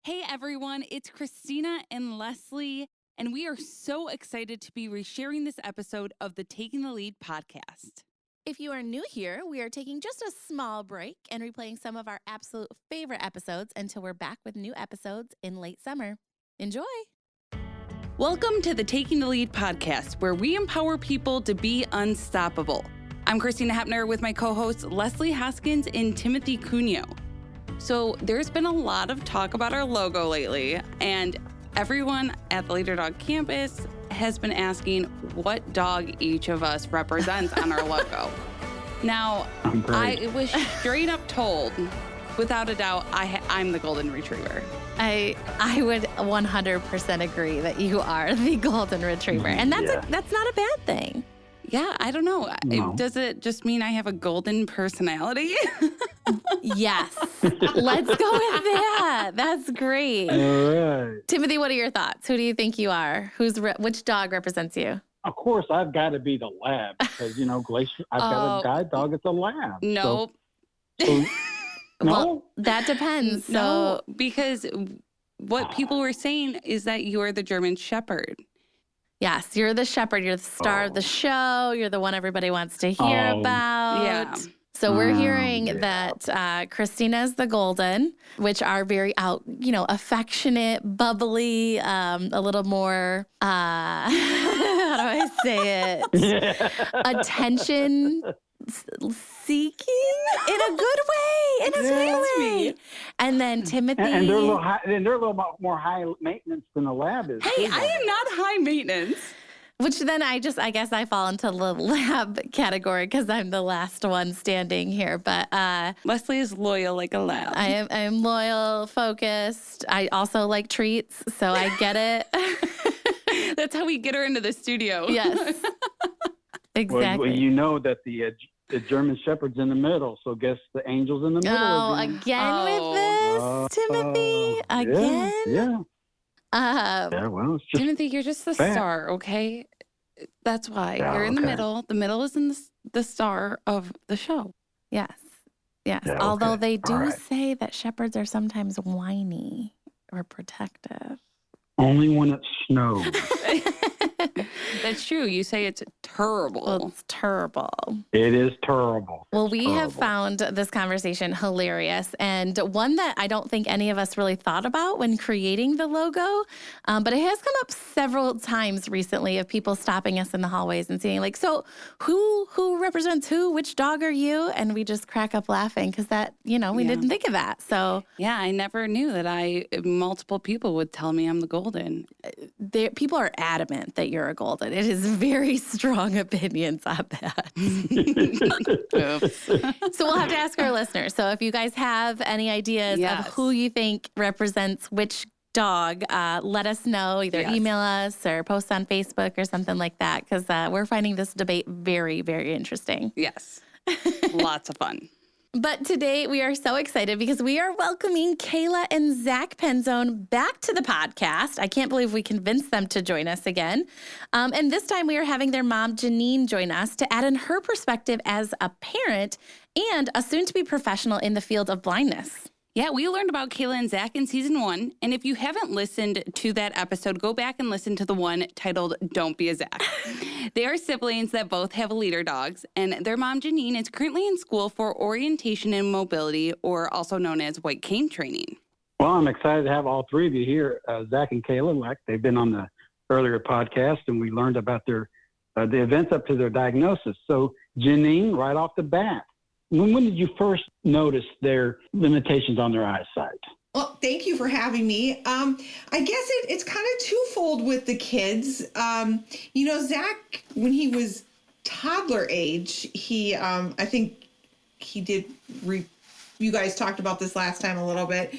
Hey everyone, it's Christina and Leslie, and we are so excited to be resharing this episode of the Taking the Lead podcast. If you are new here, we are taking just a small break and replaying some of our absolute favorite episodes until we're back with new episodes in late summer. Enjoy! Welcome to the Taking the Lead podcast, where we empower people to be unstoppable. I'm Christina Hepner with my co-hosts Leslie Hoskins and Timothy Cuneo. So there's been a lot of talk about our logo lately, and everyone at the Leader Dog campus has been asking what dog each of us represents on our logo. Now, I was straight up told, without a doubt, I'm the Golden Retriever. I would 100% agree that you are the Golden Retriever, and that's not a bad thing. Yeah, I don't know. No. Does it just mean I have a golden personality? Yes. Let's go with that. That's great. All right. Timothy, what are your thoughts? Who do you think you are? Which dog represents you? Of course, I've got to be the lab because, Glacier, I've got a guide dog. It's a lab. Nope. So, no? Well, that depends. No, because what people were saying is that you are the German Shepherd. Yes, you're the shepherd. You're the star of the show. You're the one everybody wants to hear about. Yeah. So we're hearing that Christina's the golden, which are very affectionate, bubbly, a little more, how do I say it? Attention seeking in a good way, in a sweet way. And then Timothy. And they're a little more high maintenance than a lab is. Hey, I am not high maintenance. Which then I guess I fall into the lab category because I'm the last one standing here. But Leslie is loyal like a lab. I am loyal, focused. I also like treats, so I get it. That's how we get her into the studio. Yes, exactly. Well, you know that the German Shepherd's in the middle, so guess the angel's in the middle. Oh, again with this, Timothy? Again? Yeah. Well, it's just Timothy, you're just the fact. star, okay? That's why. Yeah, You're in the okay. middle. The middle is in the star of the show. Yes. Yeah, Although okay. they do All right. say that shepherds are sometimes whiny or protective. only when it snows. That's true. You say it's terrible. Well, it's terrible. It is terrible. Well, It's we have terrible. found this conversation hilarious and one that I don't think any of us really thought about when creating the logo. But it has come up several times recently of people stopping us in the hallways and saying, like, so who represents who? Which dog are you? And we just crack up laughing because that, we didn't think of that. So Yeah, I never knew that multiple people would tell me I'm the golden. people are adamant that you're a golden. It is very strong opinions on that. Oops. So we'll have to ask our listeners. So if you guys have any ideas Yes. of who you think represents which dog, let us know. Either Yes. email us or post on Facebook or something like that, because we're finding this debate very, very interesting. Yes. Lots of fun. But today we are so excited because we are welcoming Kayla and Zach Penzone back to the podcast. I can't believe we convinced them to join us again. And this time we are having their mom, Janine, join us to add in her perspective as a parent and a soon-to-be professional in the field of blindness. Yeah, we learned about Kayla and Zach in season 1. And if you haven't listened to that episode, go back and listen to the one titled Don't Be a Zach. They are siblings that both have leader dogs, and their mom, Janine, is currently in school for orientation and mobility, or also known as white cane training. Well, I'm excited to have all three of you here, Zach and Kayla. Like they've been on the earlier podcast, and we learned about their the events up to their diagnosis. So, Janine, right off the bat, when did you first notice their limitations on their eyesight? Well, thank you for having me. I guess it's kind of twofold with the kids. Zach, when he was toddler age, he, I think he did, you guys talked about this last time a little bit.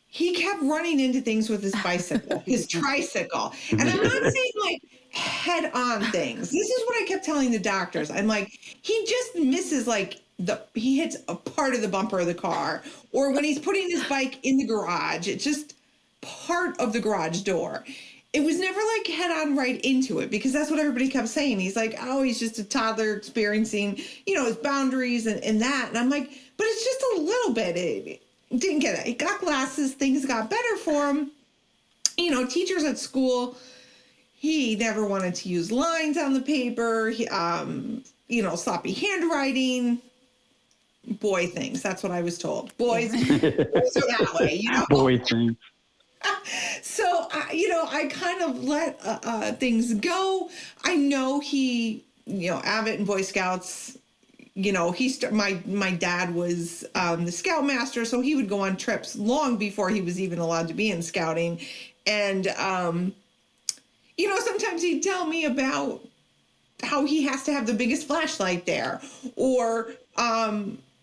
He kept running into things with his bicycle, his tricycle. And I'm not saying like head on things. This is what I kept telling the doctors. I'm like, he just misses like he hits a part of the bumper of the car, or when he's putting his bike in the garage, it's just part of the garage door. It was never like head on right into it, because that's what everybody kept saying. He's like, oh, he's just a toddler experiencing, his boundaries and that. And I'm like, but it's just a little bit. didn't get it. He got glasses. Things got better for him. You know, teachers at school, he never wanted to use lines on the paper. He, you know, sloppy handwriting. Boy things. That's what I was told. Boys are that way, you know. Boy things. So, you know, I kind of let things go. I know he, you know, Abbott and Boy Scouts, you know, my dad was the scoutmaster, so he would go on trips long before he was even allowed to be in scouting. And, you know, sometimes he'd tell me about how he has to have the biggest flashlight there, or,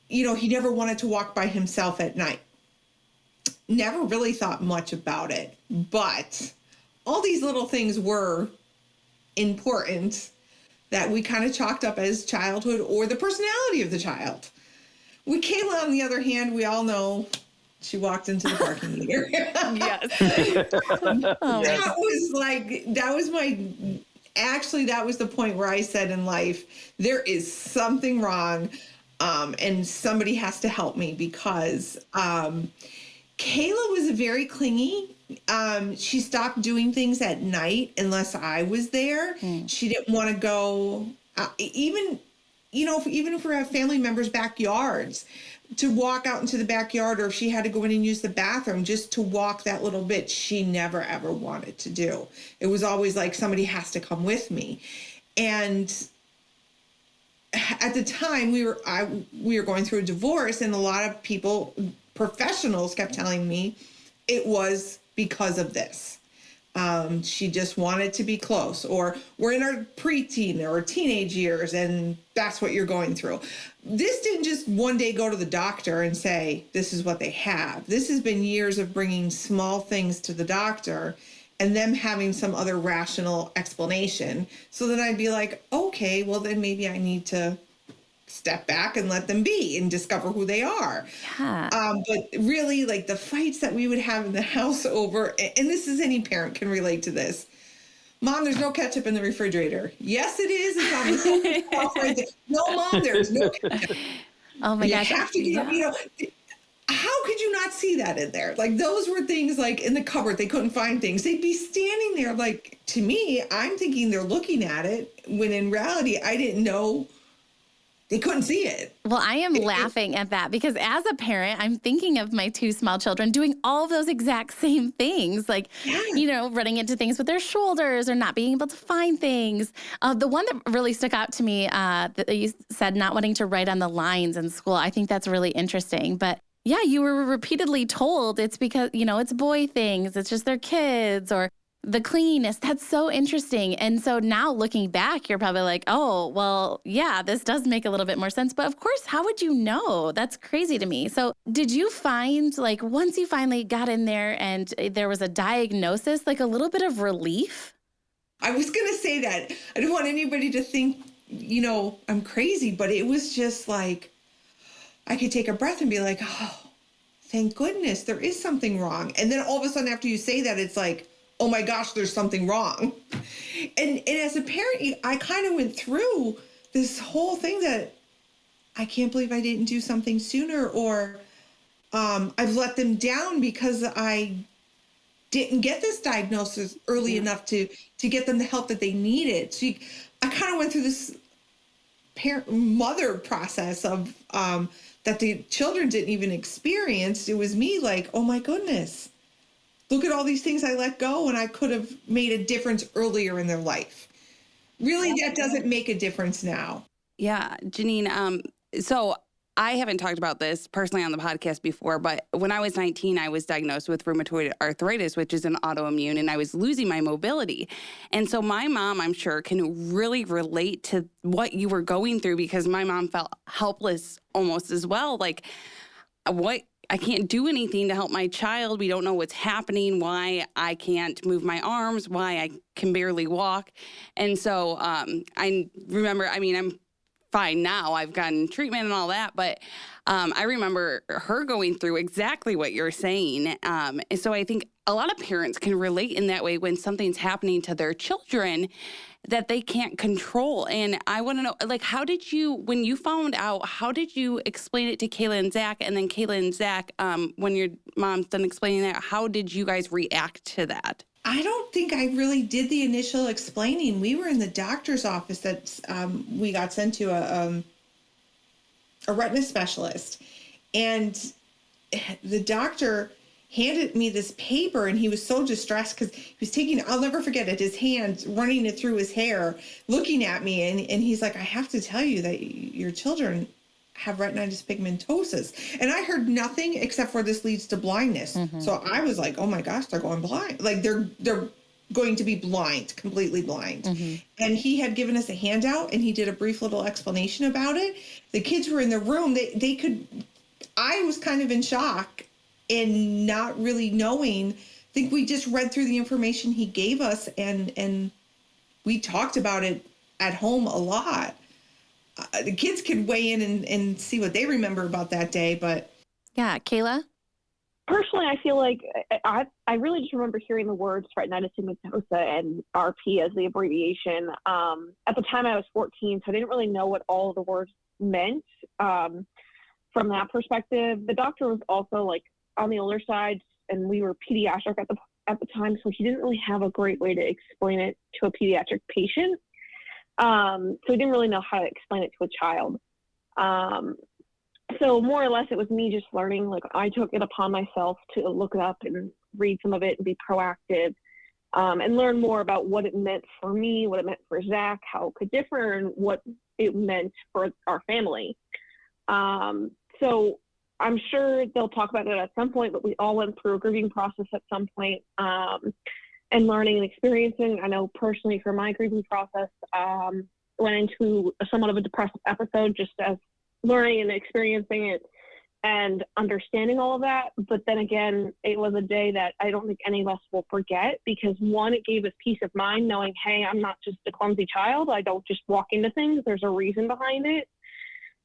you know, he never wanted to walk by himself at night. Never really thought much about it, but all these little things were important that we kind of chalked up as childhood or the personality of the child. With Kayla, on the other hand, we all know she walked into the parking meter. Yes. That was the point where I said in life, there is something wrong, and somebody has to help me, because Kayla was very clingy. She stopped doing things at night unless I was there. She didn't want to go, even if we have family members' backyards, to walk out into the backyard, or if she had to go in and use the bathroom, just to walk that little bit, she never, ever wanted to do. It was always like, somebody has to come with me. And at the time we were going through a divorce, and a lot of people, professionals, kept telling me it was because of this. She just wanted to be close, or we're in our preteen or teenage years, and that's what you're going through. This didn't just one day go to the doctor and say, this is what they have. This has been years of bringing small things to the doctor and them having some other rational explanation. So then I'd be like, okay, well then maybe I need to step back and let them be and discover who they are. Yeah. But really, like, the fights that we would have in the house over, and this is, any parent can relate to this. Mom, there's no ketchup in the refrigerator. Yes, it is. It's on the shelf right there. No, Mom, there's no ketchup. Oh my gosh. You have to get, you know, how could you not see that in there? Like, those were things, like, in the cupboard, they couldn't find things. They'd be standing there, like, to me, I'm thinking they're looking at it, when in reality, I didn't know. They couldn't see it. Well, I am laughing at that, because as a parent, I'm thinking of my two small children doing all of those exact same things, like, you know, running into things with their shoulders or not being able to find things. The one that really stuck out to me, that you said not wanting to write on the lines in school, I think that's really interesting. But yeah, you were repeatedly told it's because, you know, it's boy things, it's just their kids, or the cleanliness. That's so interesting. And so now looking back, you're probably like, oh, well, yeah, this does make a little bit more sense. But of course, how would you know? That's crazy to me. So did you find, like, once you finally got in there and there was a diagnosis, like a little bit of relief? I was going to say that. I didn't want anybody to think, you know, I'm crazy, but it was just like, I could take a breath and be like, oh, thank goodness there is something wrong. And then all of a sudden after you say that, it's like, oh my gosh, there's something wrong. And as a parent, I kind of went through this whole thing that I can't believe I didn't do something sooner, or I've let them down because I didn't get this diagnosis early enough to get them the help that they needed. So I kind of went through this mother process of that the children didn't even experience. It was me like, oh my goodness. Look at all these things I let go, and I could have made a difference earlier in their life. Really, that doesn't make a difference now. Yeah, Janine, so I haven't talked about this personally on the podcast before, but when I was 19, I was diagnosed with rheumatoid arthritis, which is an autoimmune, and I was losing my mobility. And so my mom, I'm sure, can really relate to what you were going through, because my mom felt helpless almost as well. Like, I can't do anything to help my child. We don't know what's happening, why I can't move my arms, why I can barely walk. And so I remember, I mean, I'm fine now. I've gotten treatment and all that, but I remember her going through exactly what you're saying. And so I think a lot of parents can relate in that way when something's happening to their children. that they can't control. And I want to know, like, how did you, when you found out, how did you explain it to Kayla and Zach? And then Kayla and Zach, when your mom's done explaining that, how did you guys react to that? I don't think I really did the initial explaining. We were in the doctor's office that we got sent to a retina specialist. And the doctor handed me this paper, and he was so distressed because he was taking, I'll never forget it, his hand running it through his hair, looking at me. And he's like, I have to tell you that your children have retinitis pigmentosa. And I heard nothing except for this leads to blindness. Mm-hmm. So I was like, oh my gosh, they're going blind. Like they're going to be blind, completely blind. Mm-hmm. And he had given us a handout, and he did a brief little explanation about it. The kids were in the room. They could, I was kind of in shock and not really knowing. I think we just read through the information he gave us, and we talked about it at home a lot. The kids could weigh in and see what they remember about that day, but. Yeah, Kayla? Personally, I feel like I really just remember hearing the words retinitis pigmentosa and RP as the abbreviation. At the time I was 14, so I didn't really know what all of the words meant. From that perspective, the doctor was also like on the older side, and we were pediatric at the time, so he didn't really have a great way to explain it to a pediatric patient. So he didn't really know how to explain it to a child. So more or less it was me just learning. Like I took it upon myself to look it up and read some of it and be proactive, and learn more about what it meant for me, what it meant for Zach, how it could differ, and what it meant for our family. So I'm sure they'll talk about it at some point, but we all went through a grieving process at some point, and learning and experiencing. I know personally for my grieving process, went into somewhat of a depressive episode just as learning and experiencing it and understanding all of that. But then again, it was a day that I don't think any of us will forget, because one, it gave us peace of mind knowing, hey, I'm not just a clumsy child. I don't just walk into things. There's a reason behind it.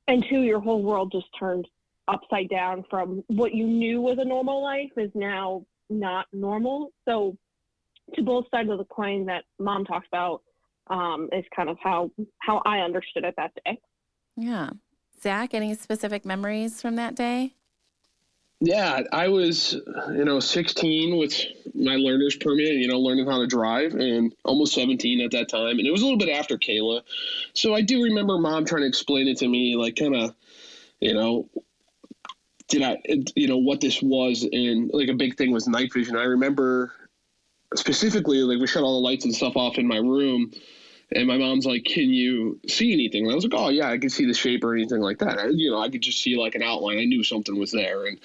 And two, your whole world just turned upside down from what you knew was a normal life is now not normal. So to both sides of the coin that Mom talks about, is kind of how I understood it that day. Yeah. Zach, any specific memories from that day? Yeah, I was, 16 with my learner's permit, learning how to drive, and almost 17 at that time. And it was a little bit after Kayla. So I do remember Mom trying to explain it to me, like kind of, what this was. And like a big thing was night vision. I remember specifically, like we shut all the lights and stuff off in my room. And my mom's like, can you see anything? And I was like, oh, yeah, I can see the shape or anything like that. I could just see like an outline. I knew something was there. And,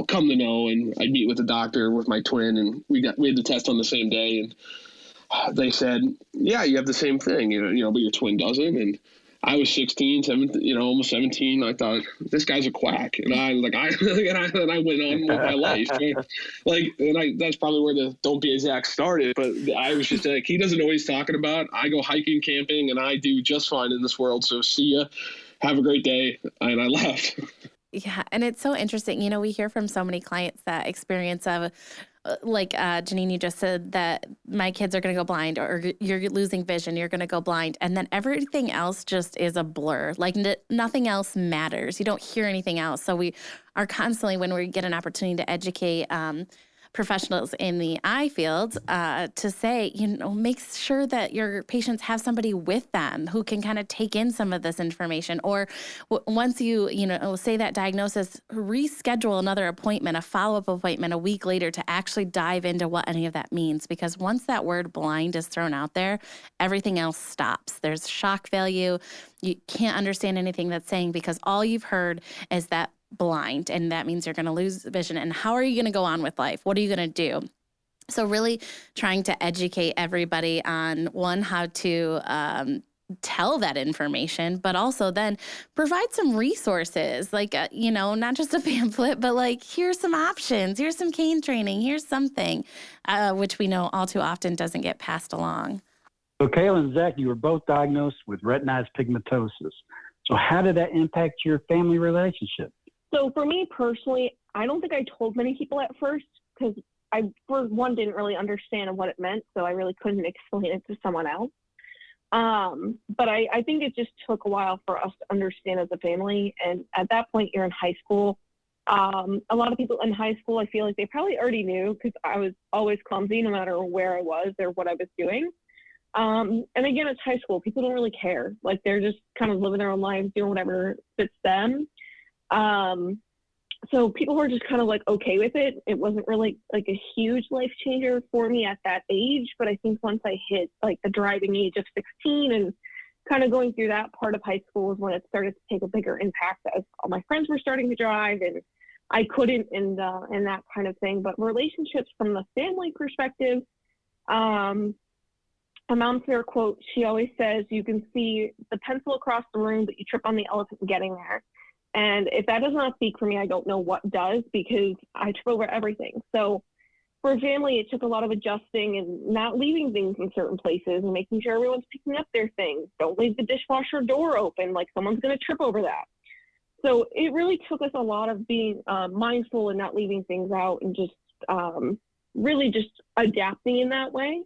come to know. And I'd meet with the doctor with my twin, and we had the test on the same day. And they said, yeah, you have the same thing, but your twin doesn't. And I was 16, 17, almost 17. I thought, this guy's a quack. And I went on with my life. That's probably where the don't be a Zach started. But I was just like, he doesn't know what he's talking about. I go hiking, camping, and I do just fine in this world. So see ya. Have a great day. And I left. Yeah. And it's so interesting. We hear from so many clients that experience of, like Janine, you just said that my kids are going to go blind, or you're losing vision, you're going to go blind. And then everything else just is a blur. Like nothing else matters. You don't hear anything else. So we are constantly, when we get an opportunity to educate professionals in the eye field, to say, make sure that your patients have somebody with them who can kind of take in some of this information. Or once you, say that diagnosis, reschedule another appointment, a follow-up appointment a week later to actually dive into what any of that means. Because once that word blind is thrown out there, everything else stops. There's shock value. You can't understand anything that's saying because all you've heard is that blind, and that means you're going to lose vision. And how are you going to go on with life? What are you going to do? So really trying to educate everybody on, one, how to tell that information, but also then provide some resources, like, not just a pamphlet, but like, here's some options, here's some cane training, here's something, which we know all too often doesn't get passed along. So Kayla and Zach, you were both diagnosed with retinitis pigmentosa. So how did that impact your family relationship? So for me personally, I don't think I told many people at first, because I, for one, didn't really understand what it meant. So I really couldn't explain it to someone else. But I think it just took a while for us to understand as a family. And at that point, you're in high school. A lot of people in high school, I feel like they probably already knew because I was always clumsy no matter where I was or what I was doing. And again, it's high school. People don't really care. Like, they're just kind of living their own lives, doing whatever fits them. So people were just kind of like okay with it. It wasn't really like a huge life changer for me at that age. But I think once I hit like the driving age of 16 and kind of going through that part of high school was when it started to take a bigger impact as all my friends were starting to drive and I couldn't and that kind of thing. But relationships from the family perspective, my mom's favorite quote, she always says, you can see the pencil across the room, but you trip on the elephant getting there. And if that does not speak for me, I don't know what does, because I trip over everything. So for a family, it took a lot of adjusting and not leaving things in certain places and making sure everyone's picking up their things. Don't leave the dishwasher door open, like someone's going to trip over that. So it really took us a lot of being mindful and not leaving things out and just really just adapting in that way.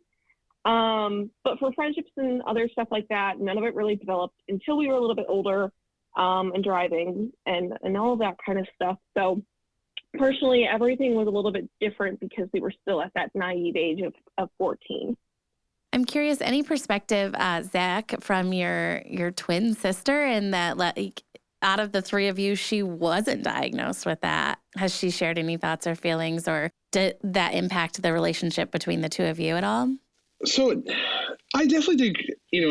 But for friendships and other stuff like that, none of it really developed until we were a little bit older. And driving and all of that kind of stuff. So personally, everything was a little bit different because we were still at that naive age of 14. I'm curious, any perspective, Zach, from your twin sister, and that like out of the three of you, she wasn't diagnosed with that. Has she shared any thoughts or feelings, or did that impact the relationship between the two of you at all? So I definitely think,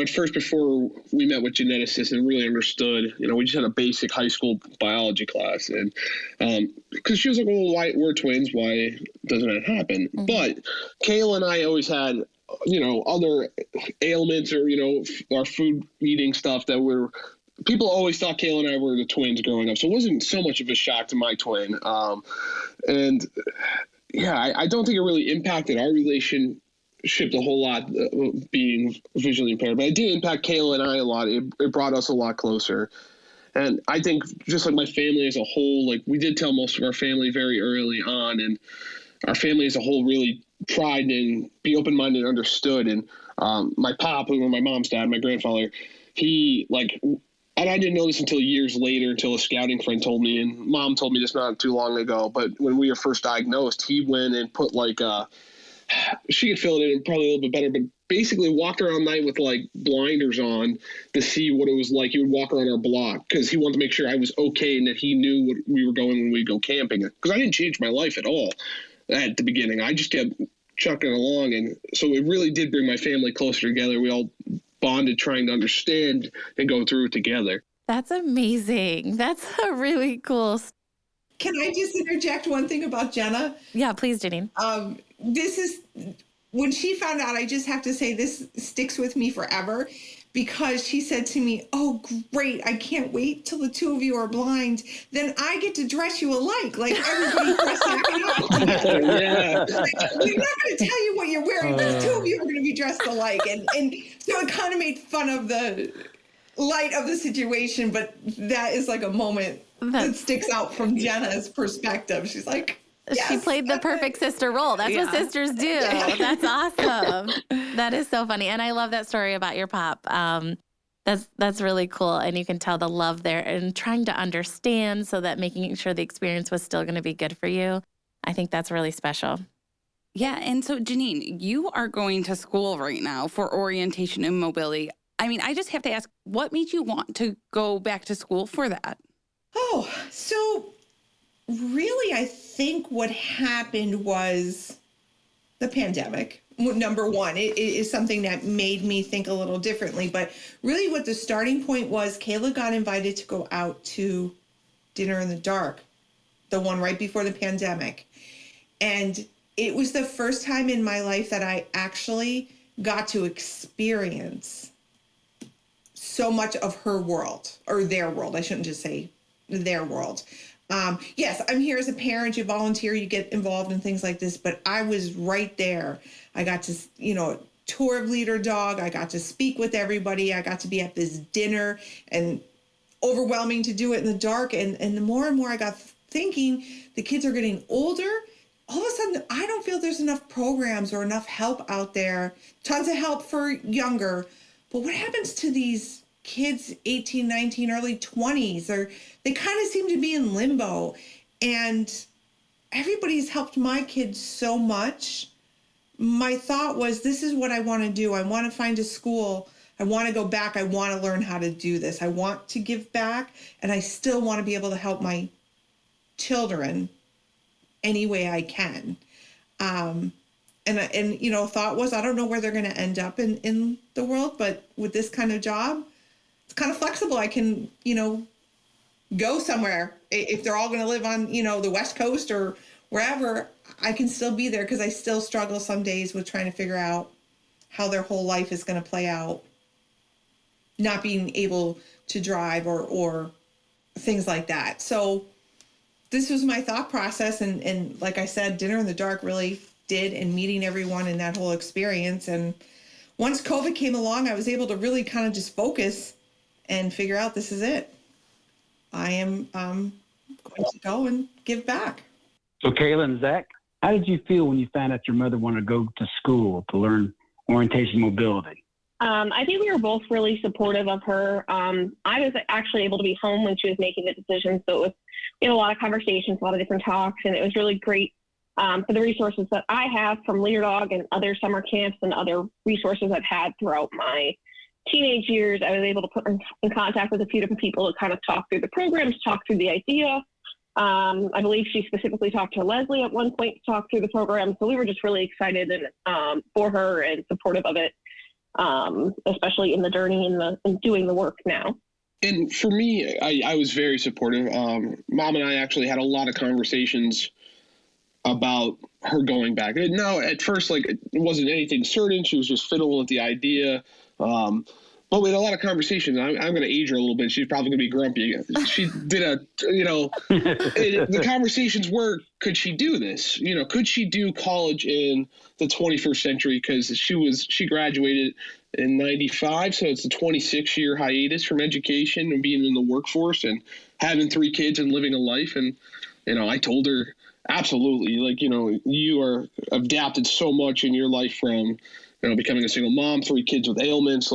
at first, before we met with geneticists and really understood, we just had a basic high school biology class. And because she was like, well, why we're twins, why doesn't that happen? Mm-hmm. But Kayla and I always had, other ailments or, our food eating stuff that people always thought Kayla and I were the twins growing up. So it wasn't so much of a shock to my twin. I don't think it really impacted our relationship a whole lot, being visually impaired, but it did impact Kayla and I a lot. It brought us a lot closer. And I think just like my family as a whole, like we did tell most of our family very early on, and our family as a whole really tried and be open-minded and understood. And my pop, who was my mom's dad, my grandfather, he and I didn't know this until years later, until a scouting friend told me, and mom told me this not too long ago, but when we were first diagnosed, he went and put she could fill it in probably a little bit better, but basically walked around night with like blinders on to see what it was like. He would walk around our block because he wanted to make sure I was okay and that he knew what we were going when we go camping. Because I didn't change my life at all at the beginning. I just kept chucking along. And so it really did bring my family closer together. We all bonded trying to understand and go through it together. That's amazing. That's a really cool. Can I just interject one thing about Jenna? Yeah, please, Janine. This is, when she found out, I just have to say this sticks with me forever, because she said to me, oh, great, I can't wait till the two of you are blind. Then I get to dress you alike, like everybody dressed up. Yeah. We're not going to tell you what you're wearing. The two of you are going to be dressed alike. And so it kind of made fun of the light of the situation, but that is like a moment that sticks out from Jenna's perspective. She's like, yes, she played the perfect sister role. That's what sisters do. Yeah. That's awesome. That is so funny. And I love that story about your pop. That's really cool. And you can tell the love there and trying to understand so that making sure the experience was still going to be good for you. I think that's really special. Yeah. And so, Janine, you are going to school right now for orientation and mobility. I mean, I just have to ask, what made you want to go back to school for that? Oh, so really, I think what happened was the pandemic. Number one, it is something that made me think a little differently. But really what the starting point was, Kayla got invited to go out to dinner in the dark, the one right before the pandemic. And it was the first time in my life that I actually got to experience so much of her world, or their world. I shouldn't just say their world. Yes, I'm here as a parent. You volunteer, you get involved in things like this, but I was right there. I got to, tour of Leader Dog. I got to speak with everybody. I got to be at this dinner, and overwhelming to do it in the dark. And the more and more I got thinking, the kids are getting older. All of a sudden, I don't feel there's enough programs or enough help out there. Tons of help for younger, but what happens to these kids, 18, 19, early 20s? Or they kind of seem to be in limbo. And everybody's helped my kids so much. My thought was, this is what I want to do. I want to find a school. I want to go back. I want to learn how to do this. I want to give back, and I still want to be able to help my children any way I can. And thought was, I don't know where they're going to end up in the world, but with this kind of job, it's kind of flexible. I can, go somewhere. If they're all going to live on, the West Coast or wherever, I can still be there, because I still struggle some days with trying to figure out how their whole life is going to play out. Not being able to drive or things like that. So this was my thought process. And like I said, Dinner in the Dark really did, and meeting everyone in that whole experience. And once COVID came along, I was able to really kind of just focus and figure out, this is it. I am going to go and give back. So Kayla and Zach, how did you feel when you found out your mother wanted to go to school to learn orientation mobility? I think we were both really supportive of her. I was actually able to be home when she was making the decision. So we had a lot of conversations, a lot of different talks, and it was really great for the resources that I have from Leader Dog and other summer camps and other resources I've had throughout my teenage years. I was able to put in contact with a few different people to kind of talk through the programs, talk through the idea. I believe she specifically talked to Leslie at one point to talk through the program. So we were just really excited and for her and supportive of it. Especially in the journey and doing the work now. And for me, I was very supportive. Mom and I actually had a lot of conversations about her going back. No, at first, it wasn't anything certain. She was just fiddling with the idea. But we had a lot of conversations. I'm going to age her a little bit. She's probably going to be grumpy. She did the conversations were, could she do this? Could she do college in the 21st century? Because she graduated in 95. So it's a 26-year hiatus from education and being in the workforce and having 3 kids and living a life. And, I told her, absolutely, you are adapted so much in your life from, becoming a single mom, 3 kids with ailments.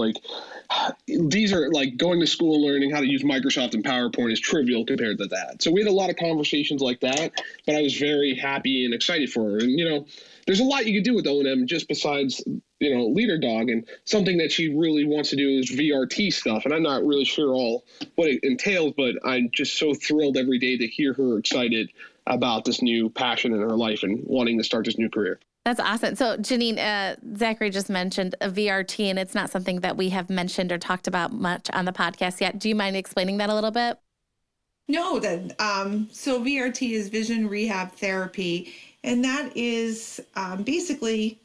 These are going to school and learning how to use Microsoft and PowerPoint is trivial compared to that. So we had a lot of conversations like that, but I was very happy and excited for her. And, there's a lot you could do with O&M just besides, Leader Dog, and something that she really wants to do is VRT stuff. And I'm not really sure all what it entails, but I'm just so thrilled every day to hear her excited about this new passion in her life and wanting to start this new career. That's awesome. So, Janine, Zachary just mentioned a VRT, and it's not something that we have mentioned or talked about much on the podcast yet. Do you mind explaining that a little bit? No, so VRT is Vision Rehab Therapy, and that is basically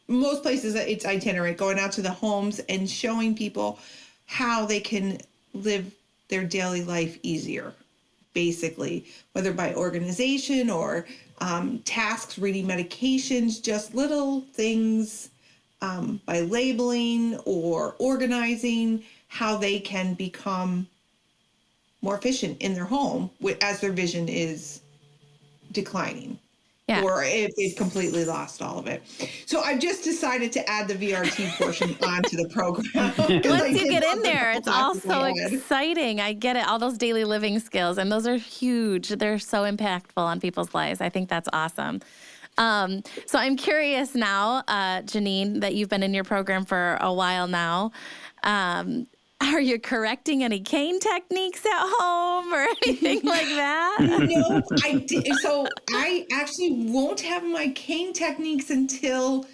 most places it's itinerant, going out to the homes and showing people how they can live their daily life easier, basically, whether by organization or tasks, reading medications, just little things by labeling or organizing, how they can become more efficient in their home as their vision is declining. Yeah. Or if they've completely lost all of it. So I've just decided to add the VRT portion onto the program. Once you get in there, it's all so exciting. I get it. All those daily living skills, and those are huge. They're so impactful on people's lives. I think that's awesome. So I'm curious now, Janine, that you've been in your program for a while now. Are you correcting any cane techniques at home or anything like that? No, I did. So I actually won't have my cane techniques until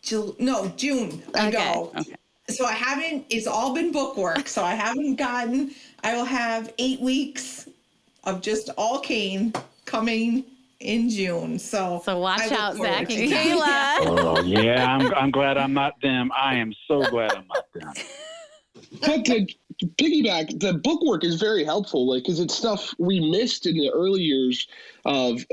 June ago. Okay. So I haven't, it's all been bookwork. So I will have 8 weeks of just all cane coming in June. So watch out, Zach and Kayla. Oh, yeah. I'm glad I'm not them. I am so glad I'm not them. But to piggyback, the bookwork is very helpful, because it's stuff we missed in the early years of,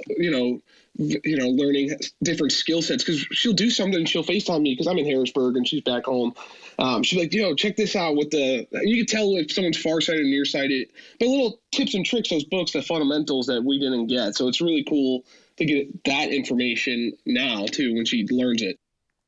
learning different skill sets. Because she'll do something, she'll FaceTime me because I'm in Harrisburg and she's back home. She's like, check this out with you can tell if someone's farsighted or nearsighted, but little tips and tricks, those books, the fundamentals that we didn't get. So it's really cool to get that information now too when she learns it.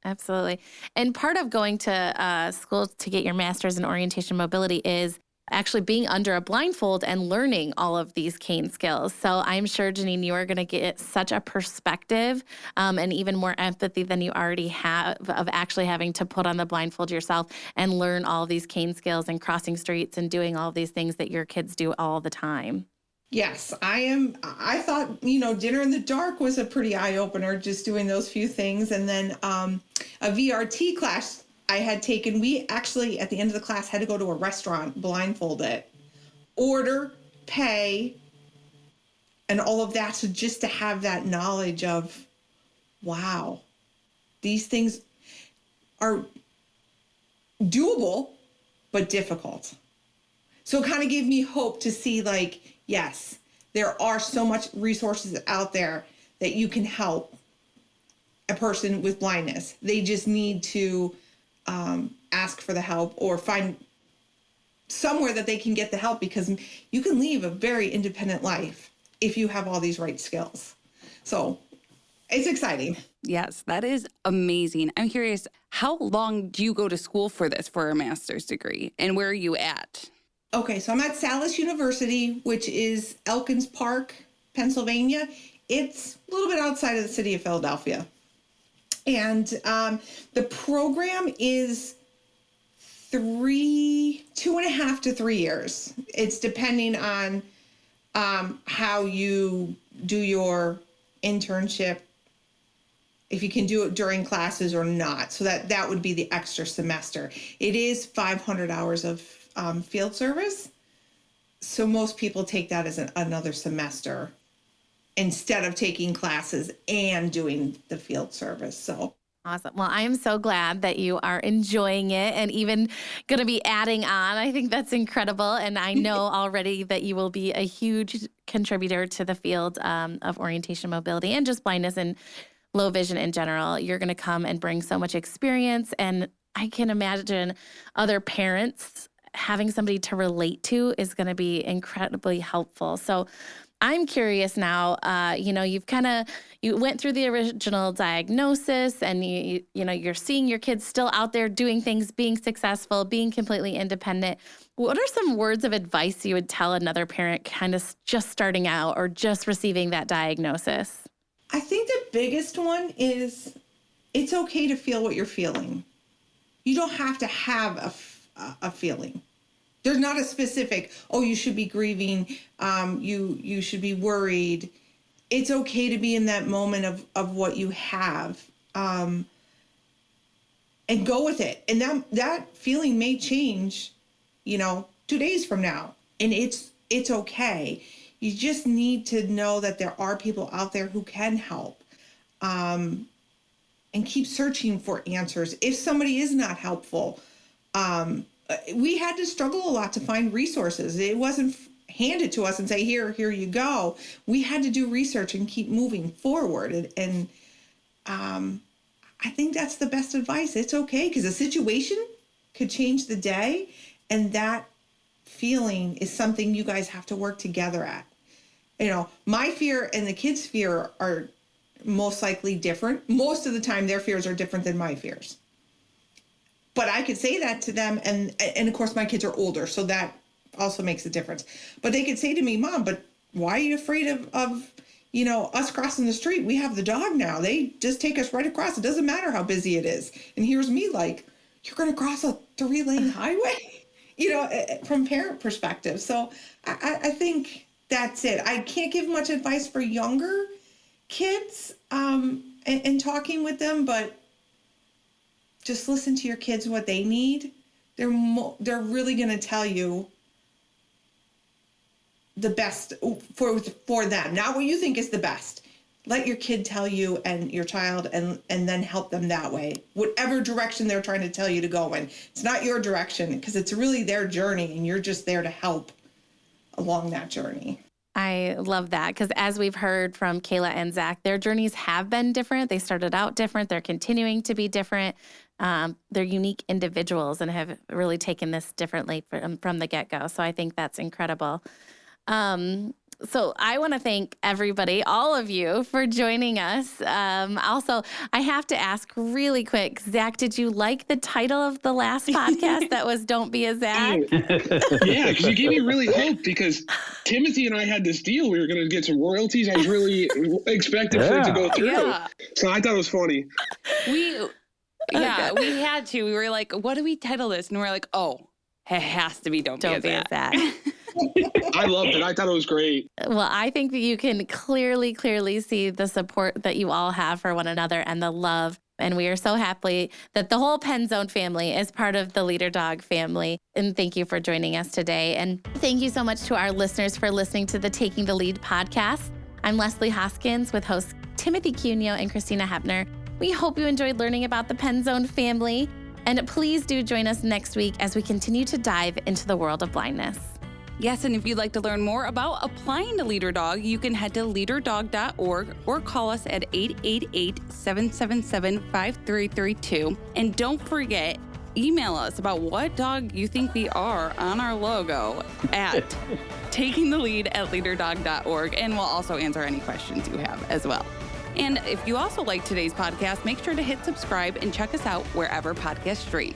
Absolutely. And part of going to school to get your master's in orientation mobility is actually being under a blindfold and learning all of these cane skills. So I'm sure, Janine, you are going to get such a perspective and even more empathy than you already have of actually having to put on the blindfold yourself and learn all of these cane skills and crossing streets and doing all of these things that your kids do all the time. Yes, I thought, dinner in the dark was a pretty eye opener, just doing those few things. And then a VRT class I had taken, we actually at the end of the class had to go to a restaurant, blindfolded, order, pay, and all of that. So just to have that knowledge of, wow, these things are doable, but difficult. So it kind of gave me hope to see, like, yes, there are so much resources out there that you can help a person with blindness. They just need to ask for the help or find somewhere that they can get the help, because you can live a very independent life if you have all these right skills. So it's exciting. Yes, that is amazing. I'm curious, how long do you go to school for this, for a master's degree, and where are you at? Okay, so I'm at Salus University, which is Elkins Park, Pennsylvania. It's a little bit outside of the city of Philadelphia. And the program is 2.5 to 3 years. It's depending on how you do your internship, if you can do it during classes or not. So that would be the extra semester. It is 500 hours of field service. So most people take that as another semester instead of taking classes and doing the field service. So awesome. Well, I am so glad that you are enjoying it and even going to be adding on. I think that's incredible. And I know already that you will be a huge contributor to the field of orientation mobility and just blindness and low vision in general. You're going to come and bring so much experience. And I can imagine other parents having somebody to relate to is going to be incredibly helpful. So I'm curious now, you went through the original diagnosis and you're seeing your kids still out there doing things, being successful, being completely independent. What are some words of advice you would tell another parent kind of just starting out or just receiving that diagnosis? I think the biggest one is it's okay to feel what you're feeling. You don't have to have a feeling. There's not a specific, you should be grieving, you should be worried. It's okay to be in that moment of what you have, and go with it. And that feeling may change, 2 days from now, and it's okay. You just need to know that there are people out there who can help, and keep searching for answers. If somebody is not helpful, we had to struggle a lot to find resources. It wasn't handed to us and say, here you go. We had to do research and keep moving forward. And I think that's the best advice. It's okay, because a situation could change the day, and that feeling is something you guys have to work together at. My fear and the kids' fear are most likely different. Most of the time, their fears are different than my fears. But I could say that to them, and of course my kids are older, so that also makes a difference. But they could say to me, Mom, but why are you afraid of us crossing the street? We have the dog now. They just take us right across. It doesn't matter how busy it is. And here's me like, you're going to cross a 3-lane highway? From parent perspective. So I think that's it. I can't give much advice for younger kids and talking with them, but just listen to your kids, what they need. They're really going to tell you the best for them, not what you think is the best. Let your kid tell you and your child, and then help them that way. Whatever direction they're trying to tell you to go in. It's not your direction, because it's really their journey, and you're just there to help along that journey. I love that, because as we've heard from Kayla and Zach, their journeys have been different. They started out different. They're continuing to be different. They're unique individuals and have really taken this differently from the get-go. So I think that's incredible. So I want to thank everybody, all of you, for joining us. Also, I have to ask really quick, Zach, did you like the title of the last podcast that was Don't Be a Zach? Yeah, because you gave me really hope, because Timothy and I had this deal. We were going to get some royalties. I was really expecting for it to go through. Yeah. So I thought it was funny. We had to. We were like, what do we title this? And we're like, oh, it has to be Don't Be a Zach. I loved it. I thought it was great. Well, I think that you can clearly see the support that you all have for one another and the love. And we are so happy that the whole Penzone family is part of the Leader Dog family. And thank you for joining us today. And thank you so much to our listeners for listening to the Taking the Lead podcast. I'm Leslie Hoskins with hosts Timothy Cuneo and Christina Hepner. We hope you enjoyed learning about the Penzone family. And please do join us next week as we continue to dive into the world of blindness. Yes, and if you'd like to learn more about applying to Leader Dog, you can head to leaderdog.org or call us at 888-777-5332. And don't forget, email us about what dog you think we are on our logo at takingthelead@leaderdog.org, and we'll also answer any questions you have as well. And if you also like today's podcast, make sure to hit subscribe and check us out wherever podcasts stream.